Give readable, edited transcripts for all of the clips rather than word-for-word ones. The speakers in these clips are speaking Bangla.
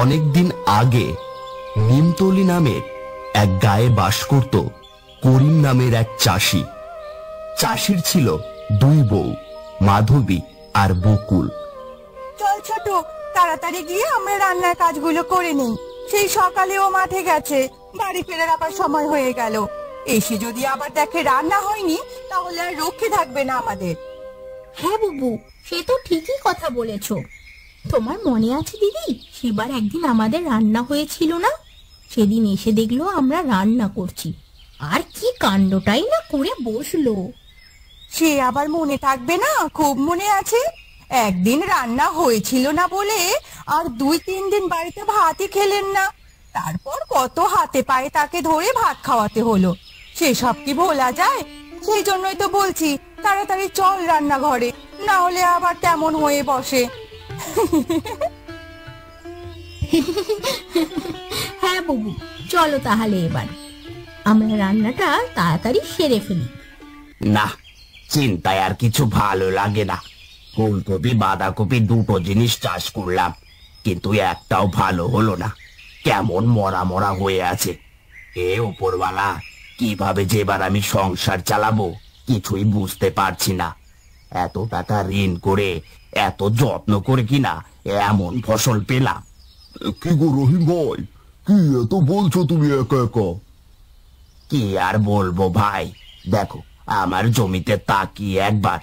অনেকদিন আগে নিমতলি নামের এক গায়ে বাস করত করিম নামের এক চাষি। চাষির ছিল দুই বউ, মাধবী আর বকুল। চল ছোট, তাড়াতাড়ি গিয়ে আমরা রান্নার কাজগুলো করে নিই। সেই সকালে ও মাঠে গেছে, বাড়ি ফেরার আবার সময় হয়ে গেল। এসে যদি আবার দেখে রান্না হয়নি, তাহলে আর রক্ষে থাকবে না আমাদের। হ্যাঁ বুবু, সে তো ঠিকই কথা বলেছ। তোমার মনে আছে দিদি, সেবার একদিন আমাদের রান্না হয়েছিল না? সেদিন এসে দেখলো আমরা রান্না করছি, আর কি কাণ্ডটাই না করে বসলো। সে আবার মনে থাকবে না? খুব মনে আছে। একদিন রান্না হয়েছিল না বলে আর 2-3 দিন বাড়িতে ভাতই খেলেন না। তারপর কত হাতে পায়ে তাকে ধরে ভাত খাওয়াতে হলো। সেসব কি ভোলা যায়? সেই জন্যই তো বলছি, তাড়াতাড়ি চল রান্নাঘরে, না হলে আবার কেমন হয়ে বসে। হ্যাঁ বুবু, চলো তাহলে এবার আমরা রান্নাটা তাড়াতাড়ি সেরে ফেলি। না, চিন্তায় আর কিছু ভালো লাগে না। ফুলকপি বাঁধাকপি দুটো জিনিস চাষ করলাম, কিন্তু একটাও ভালো হলো না। কেমন মরা মরা হয়ে আছে। এ উপরওয়ালা, কিভাবে যে এবার আমি সংসার চালাবো কিছুই বুঝতে পারছি না। এত টাকা ঋণ করে এত যত্ন করে কিনা এমন ফসল পেলাম। কি গো রহিম ভাই, কি এত বলছো তুমি একা একা? কি আর বলবো ভাই, দেখো আমার জমিতে তাকিয়ে একবার।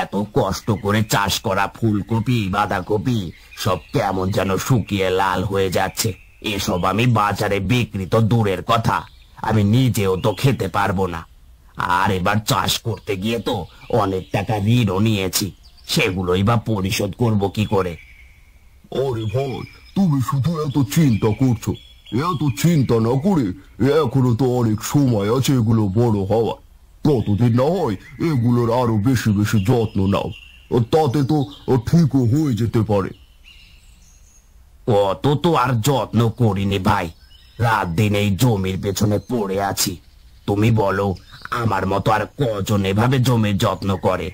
এত কষ্ট করে চাষ করা ফুলকপি বাঁধাকপি সব কেমন যেন শুকিয়ে লাল হয়ে যাচ্ছে। এসব আমি বাজারে বিক্রি তো দূরের কথা, আমি নিজেও তো খেতে পারবো না। আর এবার চাষ করতে গিয়ে তো অনেক টাকা ঋণও নিয়েছি, সেগুলোই বা পরিশোধ করবো কি করে? আরে ভাই, তুমি শুধু এত চিন্তা করছো। এত চিন্তা না করে এখনো তো অনেক সময় আছে এগুলো বড় হওয়ার। ততদিন না হয় এগুলোর আরো বেশি বেশি যত্ন নাও, তাতে তো ঠিকও হয়ে যেতে পারে। অত তো আর যত্ন করিনি ভাই, রাত দিন এই জমির পেছনে পড়ে আছি। তুমি বলো, আমার মতো আর কজন এভাবে জমির যত্ন করে?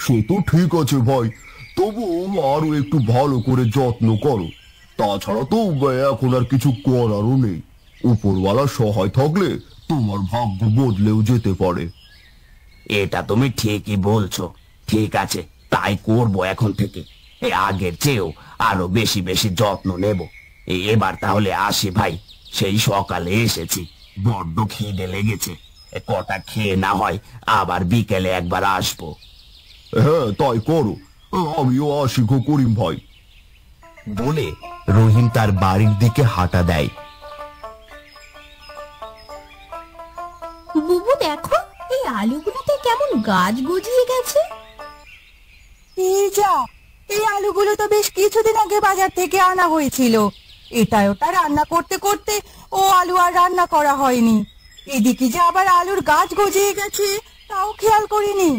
সে তো ঠিক আছে ভাই, তবু আরো একটু ভালো করে যত্ন করো। তাছাড়া তো এখন আর কিছু করারও নেই। উপরওয়ালা সহায় থাকলে তোমার ভাগ্য বদলেও যেতে পারে। এটা তুমি ঠিকই বলছো। ঠিক আছে, তাই করবো এখন থেকে। আগের চেয়েও আরো বেশি বেশি যত্ন নেব। এবার তাহলে আসি ভাই, সেই সকালে এসেছি, বড্ড খিদে লেগেছে। কটা খেয়ে না হয় আবার বিকেলে একবার আসবো। হ্যাঁ, তাই করো। আমিও আসি গো করিম ভাই। বলে রহিম তার বাড়ির দিকে হাঁটা দেয়। বুবু দেখো, এই আলুগুলোতে কেমন গাছ গজিয়ে গেছে। এই যা, এই আলুগুলো তো বেশ কিছুদিন আগে বাজার থেকে আনা হয়েছিল। এটা ওটা রান্না করতে করতে ও আলু আর রান্না করা হয়নি। এদিকে যে আবার আলুর গাছ গজিয়ে গেছে, তাও খেয়াল করিনি।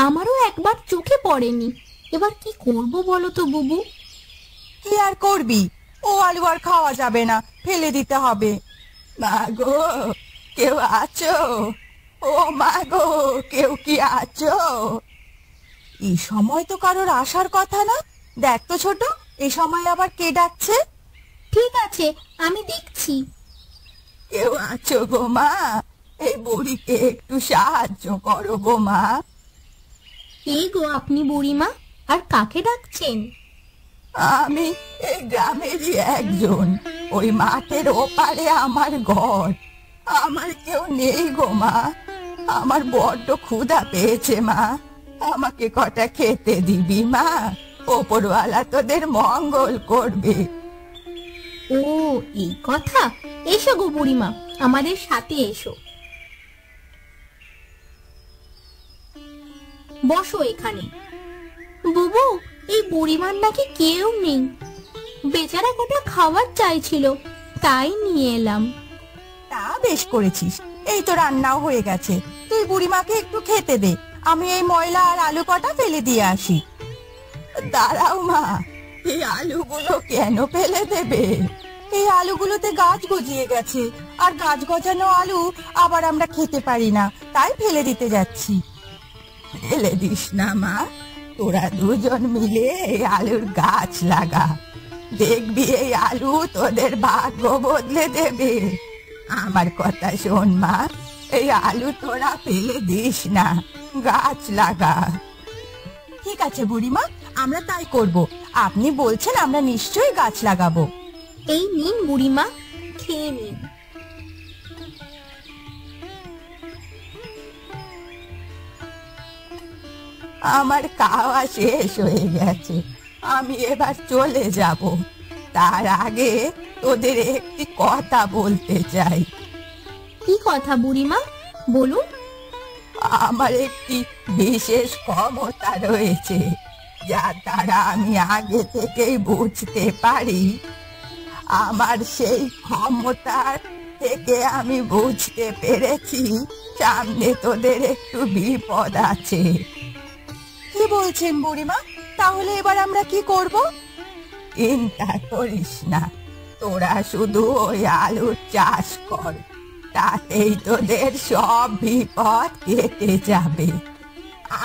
আমারও একবার চোখে পড়েনি। এবার কি করব বলো তো বুবু? কি আর করবি, ও আলু আর খাওয়া যাবে না, ফেলে দিতে হবে। মা গো, কেউ আছো? ও মা গো, কেউ কি আছো? এই সময় তো কারোর আসার কথা না। দেখ তো ছোট, এই সময় আবার কে ডাকছে? ঠিক আছে, আমি দেখছি। কেউ আছো গো মা? এই বুড়িকে একটু সাহায্য করো গো মা। এই গো আপনি বুড়িমা, আর কাকে ডাকছেন? আমি এই গ্রামেরই একজন। ওই মাঠের ওপারে আমার ঘর। আমার কেউ নেই গো মা। আমার বড্ড ক্ষুধা পেয়েছে মা, আমাকে কটা খেতে দিবি মা? ওপরওয়ালা তোদের মঙ্গল করবে। ও এই কথা, এসো গো বুড়িমা, আমাদের সাথে এসো। বসো এখানে। বুবু, এই বুড়িমার নাকি কেউ নেই। বেচারা কটা খাবার চাইছিল, তাই নিয়ে এলাম। তা বেশ করেছিস, এই তো রান্নাও হয়ে গেছে। তুই বুড়িমাকে একটু খেতে দে, আমি এই ময়লা আর আলু কটা ফেলে দিয়ে আসি। দাঁড়াও মা, এই আলুগুলো কেন ফেলে দেবে? এই আলুগুলোতে গাছ গজিয়ে গেছে, আর গাছ গজানো আলু আবার আমরা খেতে পারি না, তাই ফেলে দিতে যাচ্ছি। ফেলে দিস না মা, তোরা দুজন মিলে এই আলুর গাছ লাগা। দেখবি এই আলু তোদের ভাগ্য বদলে দেবে। আমার কথা শোন মা, এই আলু তোরা ফেলে দিস না, গাছ লাগা। ঠিক আছে বুড়িমা, আমরা তাই করব। আপনি বলছেন, আমরা নিশ্চয়ই গাছ লাগাবো। এই নিন বুড়িমা, খেয়ে নিন। আমার খাওয়া শেষ হয়ে গেছে, আমি এবার চলে যাব। তার আগে তোদের একটি কথা বলতে চাই। কি কথা বুড়িমা, বলুন। আমার একটি বিশেষ ক্ষমতা রয়েছে, যার দ্বারা আমি আগে থেকেই বুঝতে পারি। আমার সেই ক্ষমতার থেকে আমি বুঝতে পেরেছি সামনে তোদের একটু বিপদ আছে। কি বলছেন বুড়িমা? তাহলে এবার আমরা কি করব? চিন্তা করিস না, তোরা শুধু ওই আলুর চাষ কর, তাতেই তোদের সব বিপদ কেটে যাবে।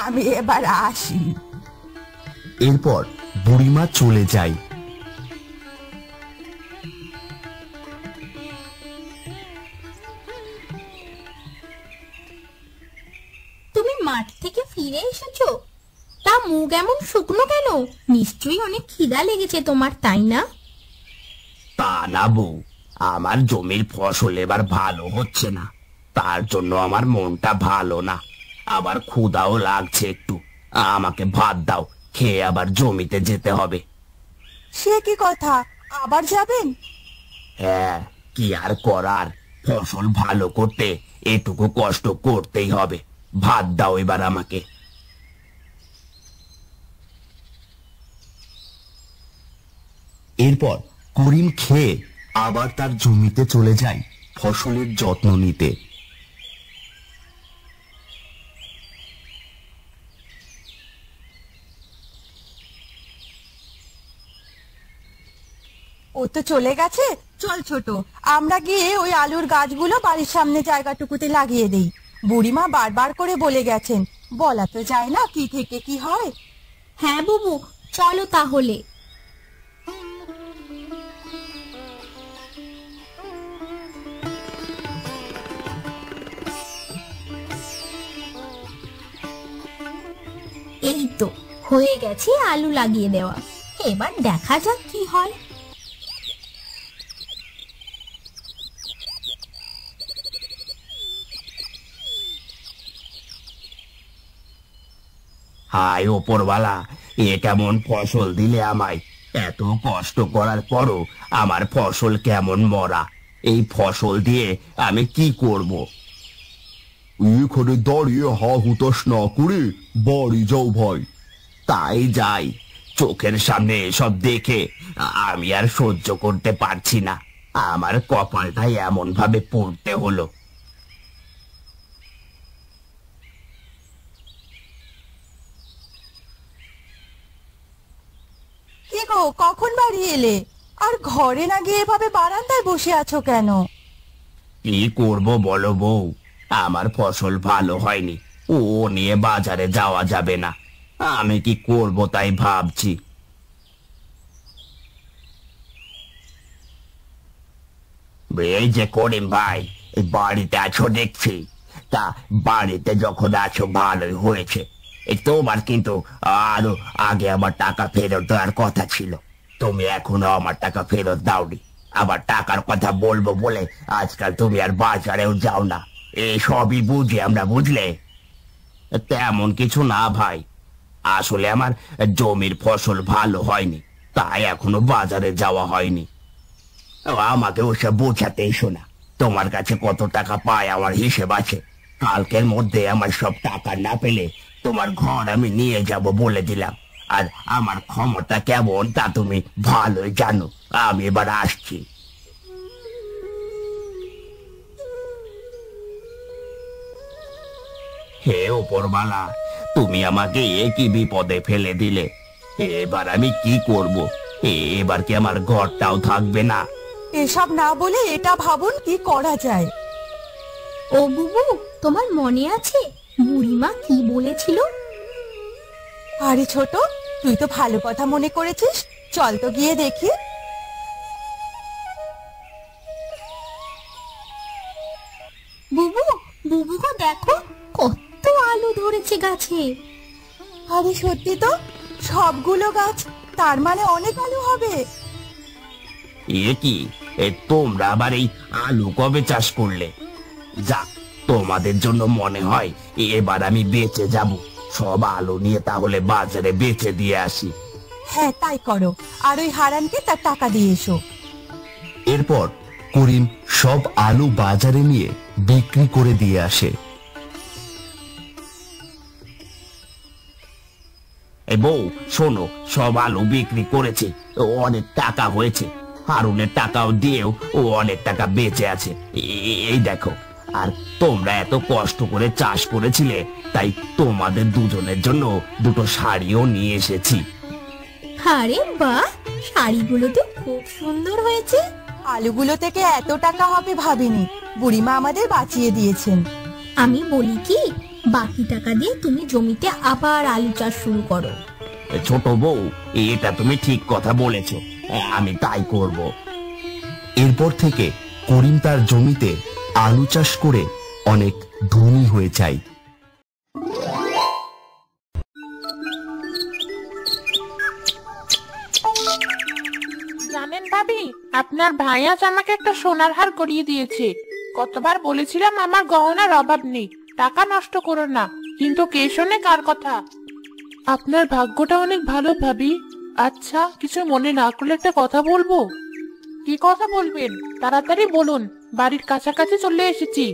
আমি এবার আসি। এরপর বুড়িমা চলে যায়। তুমি মাঠ থেকে ফিরে এসেছো? তা মুখ এমন শুকনো কেন? নিশ্চয়ই অনেক খিদা লেগেছে তোমার, তাই না? তা না বউ, আমার জমির ফসল এবার ভালো হচ্ছে না, তার জন্য আমার মনটা ভালো না। আবার ক্ষুধাও লাগছে একটু। আমাকে ভাত দাও, খেয়ে আবার জমিতে যেতে হবে। সে কি কথা, আবার যাবেন? হ্যাঁ, কি আর করার, ফসল ভালো করতে এটুকু কষ্ট করতেই হবে। ভাত দাও এবার আমাকে। এরপর করিম খেয়ে আবার তার জমিতে চলে যায় ফসলের যত্ন নিতে। ও তো চলে গেছে। চল ছোট, আমরা গিয়ে ওই আলুর গাছগুলো বাড়ির সামনে জায়গাটুকুতে লাগিয়ে দেই। বুড়িমা বারবার করে বলে গেছেন, বলা তো যায় না কি থেকে কি হয়। হ্যাঁ বুবু, চলো তাহলে। এই তো হয়ে গেছে আলু লাগিয়ে দেওয়া, এবার দেখা যাক কি হয়। হায় ওপরওয়ালা, এ কেমন ফসল দিলে আমায়? এত কষ্ট করার পরও আমার ফসল কেমন মরা। এই ফসল দিয়ে আমি কি করব? এখানে দাঁড়িয়ে হা হুতাশ না করে বাড়ি যাও ভাই। তাই যাই, চোখের সামনে এসব দেখে আমি আর সহ্য করতে পারছি না। আমার কপালটাই এমন ভাবে পড়তে হলো। কি গো, কখন বাড়ি এলে? আর ঘরে না গিয়ে এভাবে বারান্দায় বসে আছো কেন? কি করব বলো বউ, আমার ফসল ভালো হয়নি, ও নিয়ে বাজারে যাওয়া যাবে না। আমি কি করব তাই ভাবছি। এই যে করিম ভাই, এই বাড়িতে আছো দেখছি। তা বাড়িতে যখন আছো ভালোই হয়েছে। এই তোমার কিন্তু আরো আগে আমার টাকা ফেরত দেওয়ার কথা ছিল, তুমি এখনো আমার টাকা ফেরত দাওনি। আবার টাকার কথা বলবো বলে আজকাল তুমি আর বাজারেও যাও না। এই সবই বুঝি আমরা, বুঝলে? তেমন কিছু না ভাই, আসলে আমার জমির ফসল ভালো হয়নি, তাই এখনো বাজারে যাওয়া হয়নি। আমাকে ওসব বোঝাতে এসো না। তোমার কাছে কত টাকা পায় আমার হিসেব আছে। কালকের মধ্যে আমার সব টাকা না পেলে তোমার ঘর আমি নিয়ে যাব বলে দিলাম। আর আমার ক্ষমতা কেমন তা তুমি ভালোই জানো। আমি এবার আসছি। হে ওপরওয়ালা, তুমি আমাকে একই বিপদে ফেলে দিলে। এবার আমি কি করব? এবার কি আমার ঘরটাও থাকবে না? এসব না বলে এটা ভাবুন কি করা যায়। ও বুবু, তোমার মনে আছে বুড়িমা কি বলেছিল? আরে ছোট, তুই তো ভালো কথা মনে করেছিস, চল তো গিয়ে দেখি। দেখো কত আলু ধরেছে গাছে। আরে সত্যি তো, সবগুলো গাছ, তার মানে অনেক আলু হবে। এ কি, তোমরা আবার এই আলু কবে চাষ করলে? যা, তোমাদের জন্য মনে হয় এবার আমি বেঁচে যাব। সব আলু নিয়ে তাহলে বাজারে বেচে দিয়ে আসি। হ্যাঁ তাই করো, আর ওই হারানকে তার টাকা দিয়ে এসো। এরপর করিম সব আলু বাজারে নিয়ে বিক্রি করে দিয়ে আসে। এই বউ শোনো, সব আলু বিক্রি করেছে, অনেক টাকা হয়েছে। হারুনের টাকাও দিয়েও ও অনেক টাকা বেঁচে আছে। এই দেখো, আর তোমরা এত কষ্ট করে চাষ করেছিলে, তাই তোমাদের দুজনের জন্য দুটো শাড়িও নিয়ে এসেছি। আরে বাহ, শাড়িগুলো তো খুব সুন্দর হয়েছে। আলুগুলো থেকে এত টাকা হবে ভাবিনি, বুড়িমা আমাদের বাঁচিয়ে দিয়েছেন। আমি বলি কি, বাকি টাকা দিয়ে তুমি জমিতে আবার আলু চাষ শুরু করো। ছোট বউ, এটা তুমি ঠিক কথা বলেছো, আমি তাই করব। এরপর থেকে করিম তার জমিতে আলু চাষ করে অনেক ধনী হয়ে যায়। জানেন ভাবি, আপনার ভাই আজ আমাকে একটা সোনার হার গড়িয়ে দিয়েছে। কতবার বলেছিলাম আমার গহনার অভাব নেই, টাকা নষ্ট করো না, কিন্তু কে শোনে কার কথা। আপনার ভাগ্যটা অনেক ভালো ভাবি। আচ্ছা, কিছু মনে না করলে একটা কথা বলবো। কি কথা বলবেন? তাড়াতাড়ি বলুন, বাড়ির কাছাকাছি চলে এসেছি।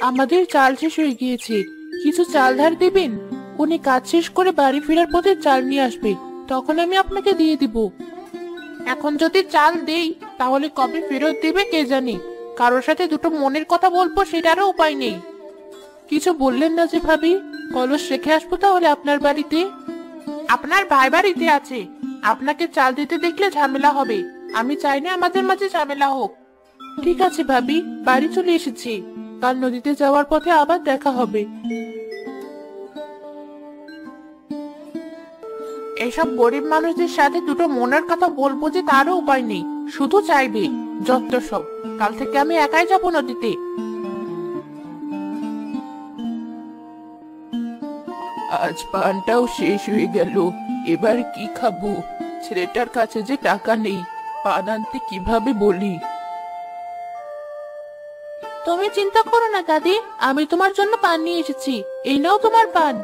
আমাদের চাল শেষ হয়ে গিয়েছে, কিছু চাল ধার দিবেন? উনি কাজ শেষ করে বাড়ি ফেরার পথে চাল নিয়ে আসবে, তখন আমি আপনাকে দিয়ে দিব। এখন যদি চাল দেই তাহলে কবে ফেরত দিবে কে জানে। কারোর সাথে দুটো মনের কথা বলবো সেটারও উপায় নেই। কিছু বললেন না যে ভাবি? কলস রেখে আসবো তাহলে আপনার বাড়িতে? আপনার ভাই বাড়িতে আছে, আপনাকে চাল দিতে দেখলে ঝামেলা হবে। আমি চাই না আমাদের মাঝে ঝামেলা হোক। ঠিক আছে ভাবি, বাড়ি চলে এসেছি, কাল নদীতে যাওয়ার পথে আবার দেখা হবে। এসব গরিব মানুষদের সাথে দুটো মনের কথা বলবো যে তারও উপায় নেই, শুধু চাইবে যত সব। কাল থেকে আমি একাই যাবো নদীতে। আজ পানটাও শেষ হয়ে গেল, এবার কি খাবো? ছেলেটার কাছে যে টাকা নেই, পান আনতে কিভাবে বলি? তুমি চিন্তা করো না দাদি, আমি তোমার জন্য পান নিয়ে এসেছি। এই নাও তোমার পান।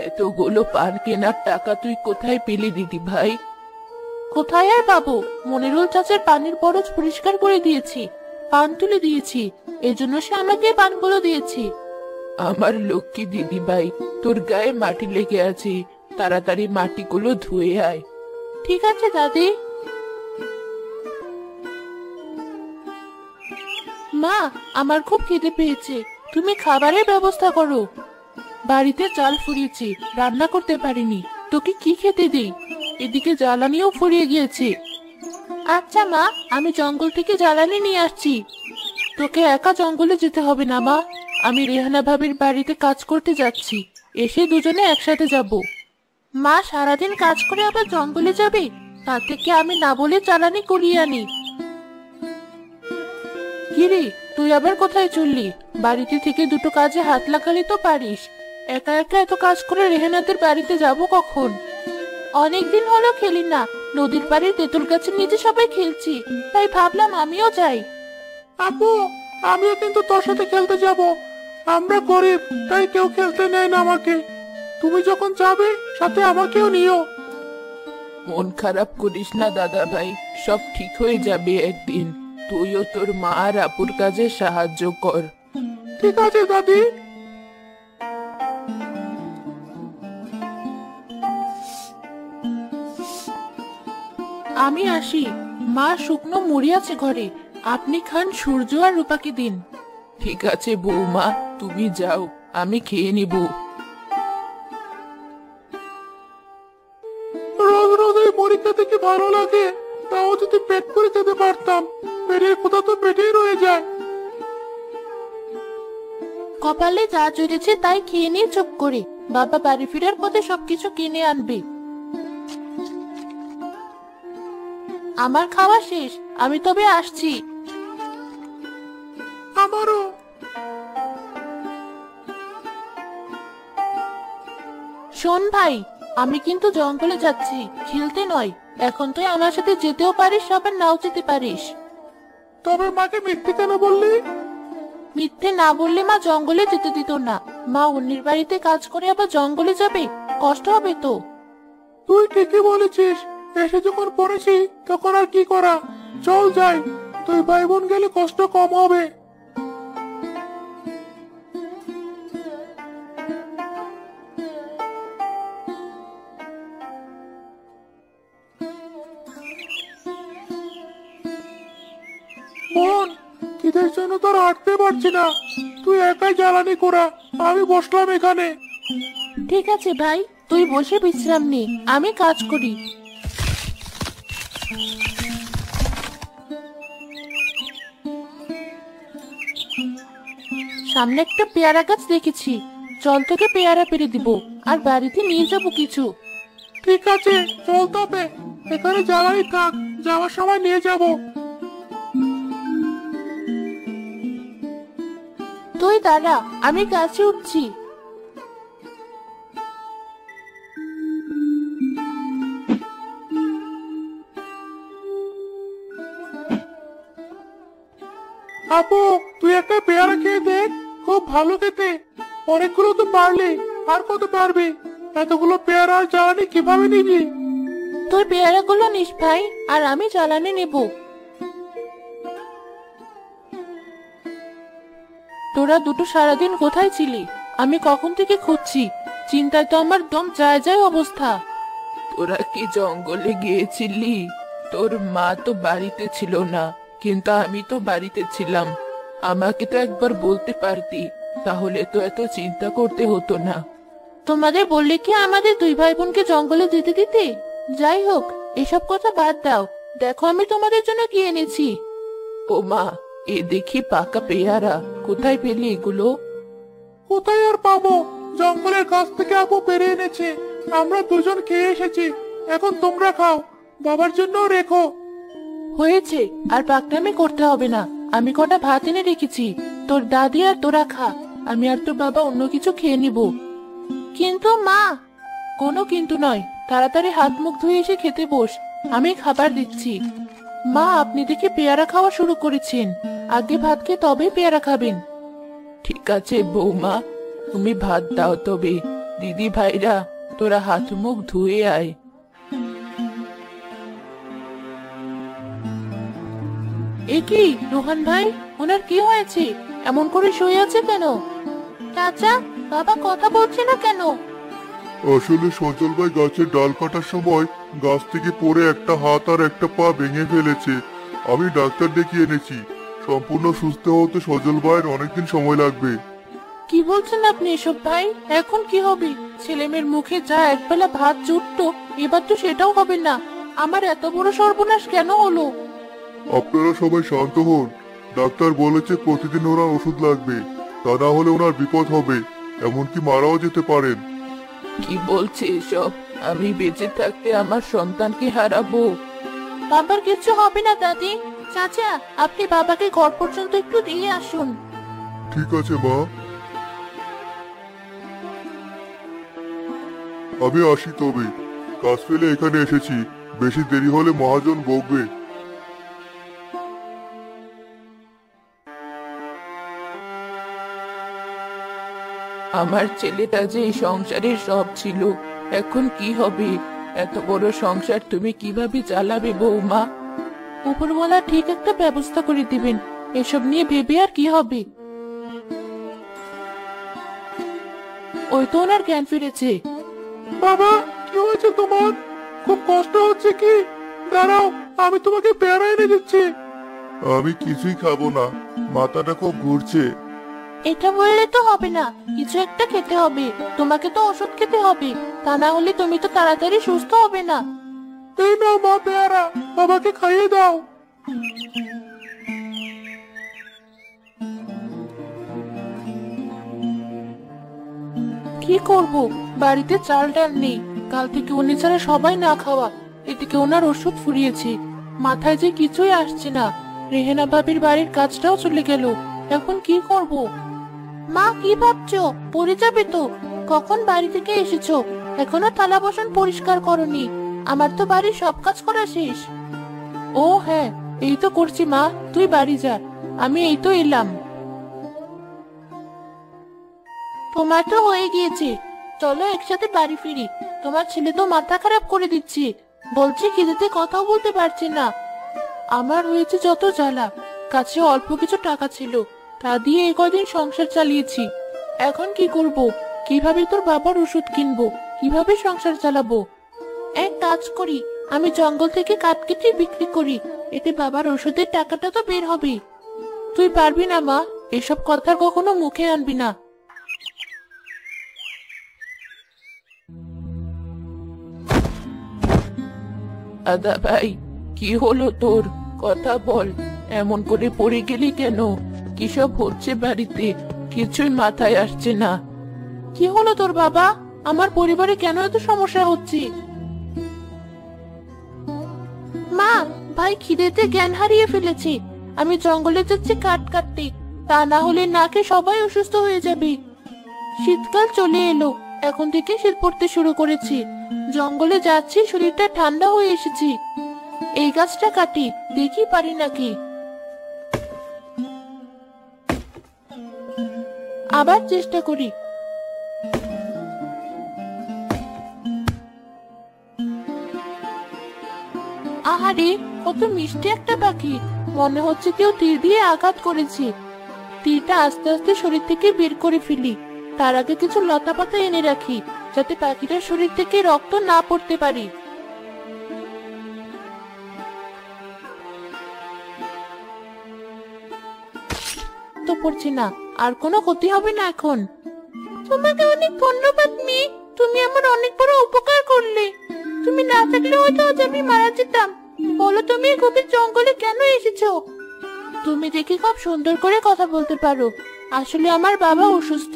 এতগুলো পান কেনার টাকা তুই কোথায় পেলি দিদি ভাই? কোথায় আর পাবো? মনিরুল চাচার পানির বরজ পরিষ্কার করে দিয়েছি, পান তুলে দিয়েছি, এজন্য সে আমাকে পানগুলো দিয়েছি। আমার লক্ষ্মী দিদি ভাই, তোর গায়ে মাটি লেগে আছে, তাড়াতাড়ি মাটিগুলো ধুয়ে আয়। ঠিক আছে দাদি। মা, আমার খুব খিদে পেয়েছে, তুমি খাবারের ব্যবস্থা করো। বাড়িতে চাল ফুরিয়েছে, রান্না করতে পারিনি, তোকে কি খেতে দেই? এদিকে জ্বালানিও ফুরিয়ে গিয়েছে। আচ্ছা মা, আমি জঙ্গল থেকে জ্বালানি নিয়ে আসছি। তোকে একা জঙ্গলে যেতে হবে না মা, আমি রেহানা ভাবির বাড়িতে কাজ করতে যাচ্ছি, এসে দুজনে একসাথে যাব। মা সারাদিন কাজ করে আবার জঙ্গলে যাবে, তার থেকে আমি না বলে জ্বালানি কুড়িয়ে আনি। কিরে, তুই আবার কোথায় চললি? বাড়িতে থেকে দুটো কাজে হাত লাগালে তো পারিস, একা একা এত কাজ করে রেহানাদের বাড়িতে যাব কখন? অনেকদিন হলো খেলি না, নদীর পাড়ের তেঁতুল গাছের নিচে সবাই খেলছি, তাই ভাবলাম আমিও যাই। আপু, আমিও কিন্তু তোর সাথে খেলতে যাব। আমরা গরিব, তাই কেউ খেলতে নেয় না আমাকে। তুমি যখন যাবে সাথে আমাকেও নিও। মন খারাপ করিস না দাদা ভাই, সব ঠিক হয়ে যাবে একদিন। তুইও তোর মা আর আপুর কাজে সাহায্য কর। ঠিক আছে দাদি। আমি আসি, মা শুকনো মুড়ি আছে ঘরে, আপনি খান, সূর্য আর রূপাকে দিন। ঠিক আছে বৌমা, তুমি যাও, আমি খেয়ে নিব। রোজ রোজ এই পরীক্ষা থেকে ভালো লাগে, তাও যদি পেট করে খেতে পারতাম। পেটের কোথা তো পেটেই রয়ে যায়। কপালে যা চড়েছে তাই খেয়ে নিয়ে চুপ করে, বাবা বাড়ি ফেরার পথে সবকিছু কিনে আনবে। আমার খাওয়া শেষ, আমি তবে আসছি। আমারও। শোন ভাই, আমি কিন্তু জঙ্গলে যাচ্ছি, খেলতে নয়। এখন তুই আমার সাথে যেতেও পারিস, আবার নাও যেতে পারিস। তবে মাকে মিথ্যে কেন বললি? মিথ্যে না বললে মা জঙ্গলে যেতে দিত না। মা অন্যের বাড়িতে কাজ করে আবার জঙ্গলে যাবে, কষ্ট হবে তো। তুই ঠিকই বলেছিস, এসে যখন পড়েছি তখন আর কি করা। চল যাই, তুই ভাই বোন গেলে কষ্ট কম হবে। বোন, খিদের জন্য তো আর হাঁটতে পারছি না, তুই একাই জ্বালানি করা, আমি বসলাম এখানে। ঠিক আছে ভাই, তুই বসে বিশ্রাম নে, আমি কাজ করি। সামনে একটা পেয়ারা গাছ দেখেছি, চল তোকে পেয়ারা পেরে দিব, আর বাড়িতে নিয়ে যাবো কিছু। ঠিক আছে, চল তবে, এখানে জ্বালানি থাক, যাওয়ার সময় নিয়ে যাব। তুই দাঁড়া, আমি গাছে উঠছি। আপু, তুই একটা পেয়ারা খেয়ে দেখ, খুব ভালো খেতে। অনেকগুলো তো পারলি, আর কত পারবি? এতগুলো পেয়ারা আর জ্বালানি কিভাবে নিবি? তুই পেয়ারাগুলো নিস ভাই, আর আমি জ্বালানি নেব। তোরা দুটো সারাদিন কোথায় ছিলি? আমি কখন থেকে খুঁজছি, চিন্তায় তো আমার দম যায় যায় অবস্থা। তোরা কি জঙ্গলে গিয়েছিলি? তোর মা তো বাড়িতে ছিল না, কিন্তু আমি তো বাড়িতে ছিলাম। আমাকে তো একবার বলতে পারতি, তাহলে তো এত চিন্তা করতে হতো না। তোমাদের বললে কি আমাদের দুই ভাই বোনকে জঙ্গলে যেতে দিতে? যাই হোক, এসব কথা বাদ দাও, দেখো আমি তোমাদের জন্য কি এনেছি। ও মা, এ দেখি পাকা পেয়ারা, কোথায় পেলি এগুলো? কোথায় আর পাবো, জঙ্গলের গাছ থেকে আপু পেরে এনেছে, আমরা দুজন খেয়ে এসেছি। এখন তোমরা খাও, বাবার জন্যও রেখো। হয়েছে, আর পাকনামি করতে হবে না। আমি কটা ভাত এনে রেখেছি, তোর দাদি আর তোরা খা, আমি আর তোর বাবা অন্য কিছু খেয়ে নিব। কিন্তু মা। কোনো কিন্তু নয়, তাড়াতাড়ি হাত মুখ ধুয়ে এসে খেতে বস, আমি খাবার দিচ্ছি। মা, আপনি দেখি পেয়ারা খাওয়া শুরু করেছেন, আগে ভাত খেয়ে তবেই পেয়ারা খাবেন। ঠিক আছে বৌমা, তুমি ভাত দাও তবে। দিদি ভাইরা, তোরা হাত মুখ ধুয়ে আয়। এ কি রোহান ভাই, ওনার কি হয়েছে? এমন করে শুয়ে আছে কেন? চাচা, বাবা কথা বলছে না কেন? আসলে সজল ভাই গাছের ডাল কাটার সময় গাছ থেকে পড়ে একটা হাত আর একটা পা ভেঙে ফেলেছে। আমি ডাক্তার দেখিয়ে এনেছি, সম্পূর্ণ সুস্থ হতে সজল ভাইয়ের অনেকদিন সময় লাগবে। কি বলছেন আপনি এসব ভাই? এখন কি হবে? ছেলেমেয়ের মুখে যা একবেলা ভাত জুটতো, এবার তো সেটাও হবে না। আমার এত বড় সর্বনাশ কেন হলো? আপনারা সবাই শান্ত হন, ডাক্তার বলেছে প্রতিদিন ওনার ওষুধ লাগবে, তা না হলে ওনার বিপদ হবে, এমনকি মারাও যেতে পারেন। কি বলছে এসব? আমি বেঁচে থাকতে আমার সন্তানকে হারাবো? বাবার কিছু হবে না দাদি। চাচা, আপনি বাবাকে ঘর পর্যন্ত একটু দিয়ে আসুন। ঠিক আছে মা, আমি আসি তবে। কাজ ফেলে এখানে এসেছি, বেশি দেরি হলে মহাজন বকবে। আমার ছেলেটা যে এই সংসারের সব ছিল, এখন কি হবে? এত বড় সংসার তুমি কিভাবে চালাবে বৌমা? উপরওয়ালা ঠিক একটা ব্যবস্থা করে দিবেন, এসব নিয়ে ভেবে আর কি হবে? ওই তো ওনার জ্ঞান ফিরেছে। বাবা, কি হয়েছে তোমার? খুব কষ্ট হচ্ছে কি? দাঁড়াও, আমি তোমাকে পেয়ারা এনে দিচ্ছি। আমি কিছুই খাবো না, মাথাটা খুব ঘুরছে। এটা বললে তো হবে না, কিছু একটা খেতে হবে। তোমাকে তো ওষুধ খেতে হবে, তা না হলে তুমি তো তাড়াতাড়ি সুস্থ হবে না। এই নাও মা পেয়ারা, বাবাকে খাইয়ে দাও। কি করব, বাড়িতে চাল ডাল নেই। কাল থেকে উনি ছাড়া সবাই না খাওয়া, এদিকে ওনার ওষুধ ফুরিয়েছে, মাথায় যে কিছুই আসছে না। রেহেনা ভাবির বাড়ির কাজটাও চলে গেল, এখন কি করব? মা, কি ভাবছো? পড়ে যাবে তো। কখন বাড়ি থেকে এসেছো, এখনো থালা বাসন পরিষ্কার করনি। আমার তো বাড়ির সব কাজ করা শেষ। ও হ্যাঁ, এই তো করছি মা, তুই বাড়ি যা, আমি এই তো এলাম। তোমার তো হয়ে গিয়েছে, চলো একসাথে বাড়ি ফিরি। তোমার ছেলে তো মাথা খারাপ করে দিচ্ছে, বলছি খিদেতে কথাও বলতে পারছি না। আমার হয়েছে যত জ্বালা, কাছে অল্প কিছু টাকা ছিল, তা দিয়ে এই কদিন সংসার চালিয়েছি। এখন কি করব? কিভাবে তোর বাবার ওষুধ কিনবো, কিভাবে সংসার চালাবো? এক কাজ করি, আমি জঙ্গল থেকে কাঠ কেটে বিক্রি করি, এতে বাবার ওষুধের টাকাটা তো বের হবে। তুই পারবি না মা, এসব কথা কখনো মুখে আনবি না। আদা ভাই, কি হলো তোর? কথা বল, এমন করে পড়ে গেলি কেন? কিসব হচ্ছে বাড়িতে? কিছুই মাথায় আসছে না। কি হলো তোর বাবা? আমার পরিবারে কেন এত সমস্যা হচ্ছে? মা, ভাই খিদেতে জ্ঞান হারিয়ে ফেলেছে। আমি জঙ্গলে যাচ্ছি কাঠ কাটতে, তা না হলে নাকে সবাই অসুস্থ হয়ে যাবে। শীতকাল চলে এলো, এখন থেকে শীত পড়তে শুরু করেছি। জঙ্গলে যাচ্ছি, শরীরটা ঠান্ডা হয়ে এসেছি। এই গাছটা কাটি, দেখি পারি নাকি। আবার চেষ্টা করি। আহারে, কত মিষ্টি একটা পাখি, মনে হচ্ছে কেউ তীর দিয়ে আঘাত করেছে। তীরটা আস্তে আস্তে শরীর থেকে বের করে ফেলি, তার আগে কিছু লতা পাতা এনে রাখি, যাতে পাখিটার শরীর থেকে রক্ত না পড়তে পারে। তো পড়ছে না, আর কোনো ক্ষতি হবে না এখন। তোমাকে অনেক ধন্যবাদ মেয়ে, তুমি আমার অনেক বড় উপকার করলে। তুমি না থাকলে হয়তো আজ আমি মারা যেতাম। বলো, তুমি এই গভীর জঙ্গলে কেন এসেছো? তুমি দেখি খুব সুন্দর করে কথা বলতে পারো। আসলে আমার বাবা অসুস্থ,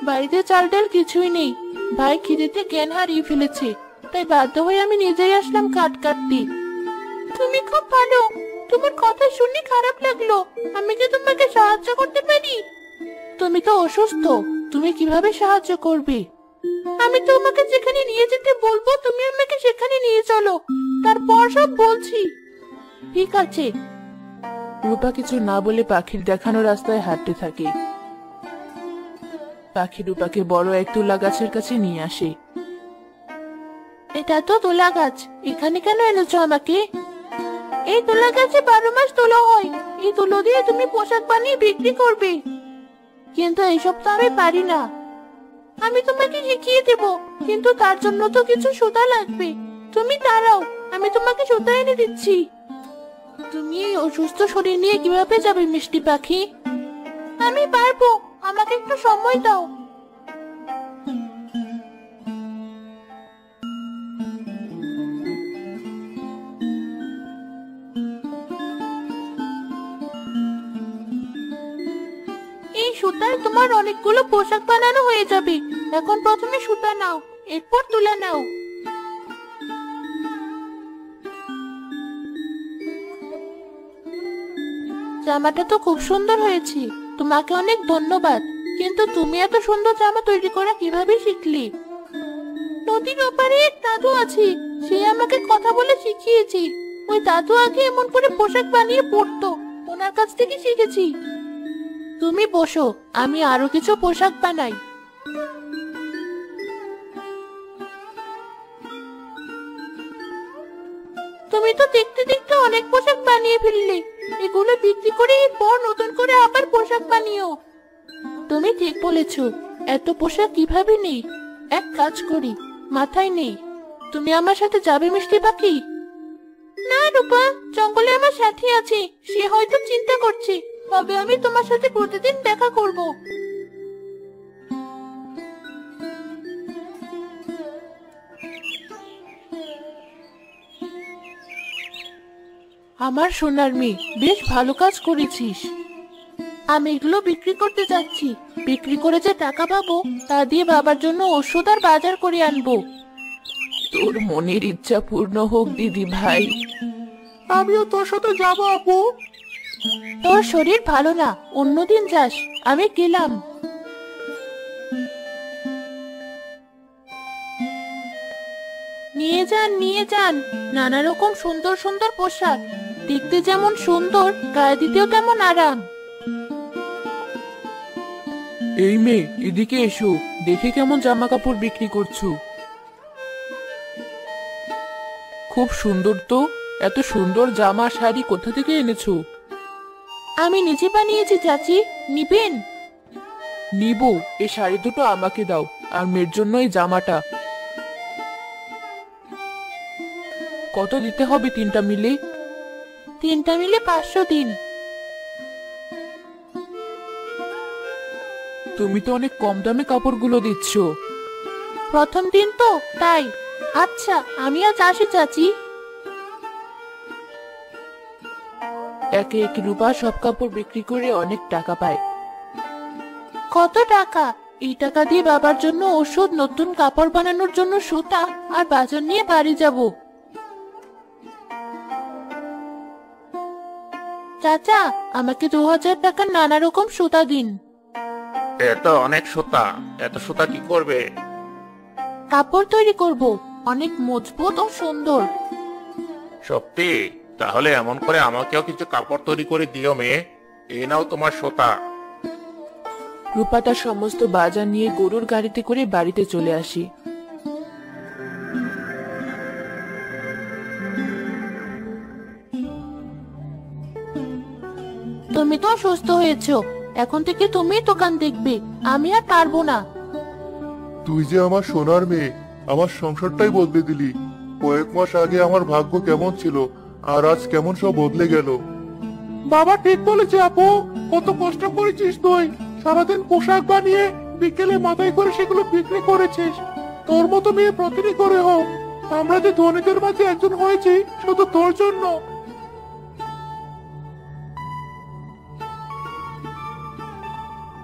বাড়িতে চাল ডাল কিছুই নেই। ভাই খিদেতে জ্ঞান হারিয়ে ফেলেছে, তাই বাধ্য হয়ে আমি নিজেই আসলাম কাঠ কাটতে। তুমি খুব ভালো, তোমার কথা শুনে খারাপ লাগলো। আমি কি তোমাকে সাহায্য করতে পারি? তুমি তো অসুস্থ, তুমি কিভাবে সাহায্য করবে? আমি তোমাকে যেখানে নিয়ে যেতে বলবো তুমি আমাকে সেখানে নিয়ে চলো, তারপর সব বলছি। ঠিক আছে। রূপা কিছু না বলে পাখির দেখানো রাস্তায় হাঁটতে থাকে। পাখি রূপাকে বড় এক তুলা গাছের কাছে নিয়ে আসে। এটা তো তুলা গাছ, এখানে কেন এনেছো আমাকে? এই তুলা গাছে 12 মাস তুলো হয়, এই তুলো দিয়ে তুমি পোশাক বানিয়ে বিক্রি করবে। কিন্তু এইসব তো আমি পারি না। আমি তোমাকে শিখিয়ে দেব, কিন্তু তার জন্য তো কিছু সুতা লাগবে। তুমি দাঁড়াও, আমি তোমাকে সুতা এনে দিচ্ছি। তুমি এই অসুস্থ শরীর নিয়ে কিভাবে যাবে মিষ্টি পাখি? আমি পারবো, আমাকে একটু সময় দাও। এই সুতায় তোমার অনেকগুলো পোশাক বানানো হয়ে যাবে। এখন প্রথমে সুতা নাও, এরপর তুলা নাও। জামাটা তো খুব সুন্দর হয়েছে, তোমাকে অনেক ধন্যবাদ। কিন্তু তুমি এত সুন্দর জামা তৈরি করা কিভাবে শিখলে? নদীর ওপারে এক দাদু আছে, সে আমাকে কথা বলে শিখিয়েছে। ওই দাদু আগে এমন করে পোশাক বানিয়ে পরতো, ওনার কাছ থেকে শিখেছি। তুমি বসো, আমি আরো কিছু পোশাক বানাই। তুমি তো দেখতে দেখতে অনেক পোশাক বানিয়ে ফেললে। এগুলো বিক্রি করে এরপর নতুন করে আবার পোশাক বানিও। তুমি ঠিক বলেছো, এত পোশাক কিভাবে নেই? এক কাজ করি, মাথায় নেই। তুমি আমার সাথে যাবে মিষ্টি পাখি? না রূপা, জঙ্গলে আমার সাথী আছে, সে হয়তো চিন্তা করছে, তবে আমি তোমার সাথে প্রতিদিন দেখা করব। আমার সোনার মেয়ে, বেশ ভালো কাজ করেছিস। আমি এগুলো বিক্রি করতে যাচ্ছি, বিক্রি করে যে টাকা পাবো তা দিয়ে বাবার জন্য ওষুধ আর বাজার করে আনবো। তোর মনের ইচ্ছা পূর্ণ হোক দিদি ভাই। আমিও তোর সাথে যাবো আপু। তোর শরীর ভালো না, অন্যদিন যাস, আমি গেলাম। নিয়ে যান নিয়ে যান, নানা রকম সুন্দর সুন্দর পোশাক, দেখতে যেমন সুন্দর গায়ে দিতেও তেমন আরাম। এই মেয়ে, এদিকে এসো, দেখে কেমন জামা কাপড় বিক্রি করছো। খুব সুন্দর তো। এত সুন্দর জামা শাড়ি কোথা থেকে এনেছো? আমি নিজে বানিয়েছি চাচি, নিবেন? নিব। এই শাড়ি দুটো আমাকে দাও, আর মেয়ের জন্য এই জামাটা। কত দিতে হবে তিনটা মিলে? তিনটা মিলে 500 দিন। তুমি তো অনেক কম দামে কাপড়গুলো দিচ্ছ। প্রথম দিন তো তাই। আচ্ছা, আমি আজ আসি চাচি। একে এক রূপা সব কাপড় বিক্রি করে অনেক টাকা পায়। কত টাকা? এই টাকা দিয়ে বাবার জন্য ওষুধ, নতুন কাপড় বানানোর জন্য সুতা আর বাজার নিয়ে বাড়ি যাব। চাচা, আমাকে 2000 টাকার নানা রকম সুতা দিন। এত অনেক সুতা, এত সুতা কি করবে? কাপড় তৈরি করব, অনেক মজবুত ও সুন্দর। সত্যি? তাহলে এমন করে আমাকেও কিছু কাপড় তৈরি করে দিও মেয়ে। এই নাও তোমার সুতা। রূপা তার সমস্ত বাজার নিয়ে গরুর গাড়িতে করে বাড়িতে চলে আসি। তুমি তো সুস্থ হয়েছো, এখন থেকে তুমি দোকান দেখবে, আমি আর পারবো না। তুই যে আমার সোনার মেয়ে, আমার সংসারটাই বদলে দিলি। কয়েক মাস আগে আমার ভাগ্য কেমন ছিল, আর আজ কেমন সব বদলে গেল। বাবা ঠিক বলেছে আপু, কত কষ্ট করেছিস তুই। সারাদিন পোশাক বানিয়ে বিকেলে মাথায় করে সেগুলো বিক্রি করেছিস। তোর মতো মেয়ে প্রতিটি করে হোক। আমরা যে ধনীদের মাঝে একজন হয়েছি শুধু তোর জন্য।